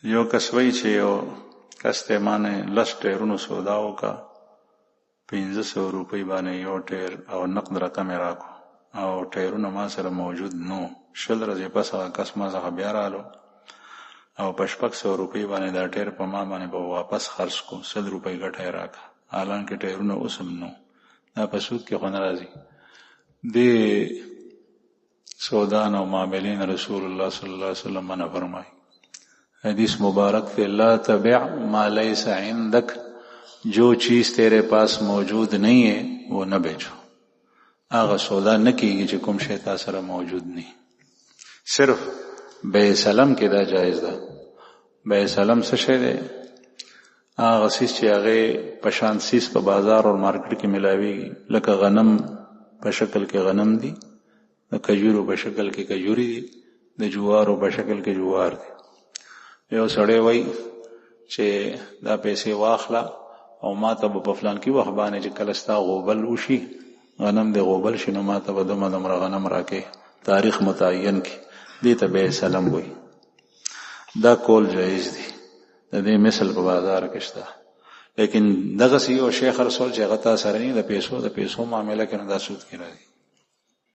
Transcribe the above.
یو کس وایي چې یو کس ته مانه لس ټایرونو سودا وکړه، 1500 روپۍ باندې یو ټایر او نقد رقم یې راکړو او ټایرونه ما سره موجود نو. 20 ورځې پس هغه کس ما څخه بیا رالو او په 600 روپۍ باندې دا ټایر په ما باندې به واپس خرڅ کو. 100 روپۍ ګټه یې راکړه، حالانکه ټایرونه اوس هم نو. دا په سود کې خو نه راځي. دې سودا او معاملین رسول الله صلی الله علیه وسلم منع فرمایي. حدیث مبارک تے لا تبع ما لیس عندک، جو چیز تیرے پاس موجود نہیں ہے وہ نہ بیچو. آغا سودا نہ کیږي چې کوم شی تاسو سره موجود نه. صرف بیع سلم کې دا جایز ده. بیع سلم څه شی دی؟ آغا سیس چې هغه پشان سیس په بازار او مارکیټ کې ملاويږي، لکه غنم په شکل کې غنم دي، د کجورو په شکل کې کجوري دي، د جوارو په شکل کې جوار دي. یو سړی وای چې دا پیسې واخلا او ما ته په فلان کې وخت باندې چې کله ستا غوبل وشي، غنم د غوبل شنو ما ته به دمر غنم راکې، تاریخ متعین کی. دې ته بیع سلم وای. دا کول جایز دی. د دې مثل په بازار کې شته. لیکن دغه یو شیخ رسول چې هغه تاسو سره نه د پیسو معاملې کې نه دا سود کې راځي.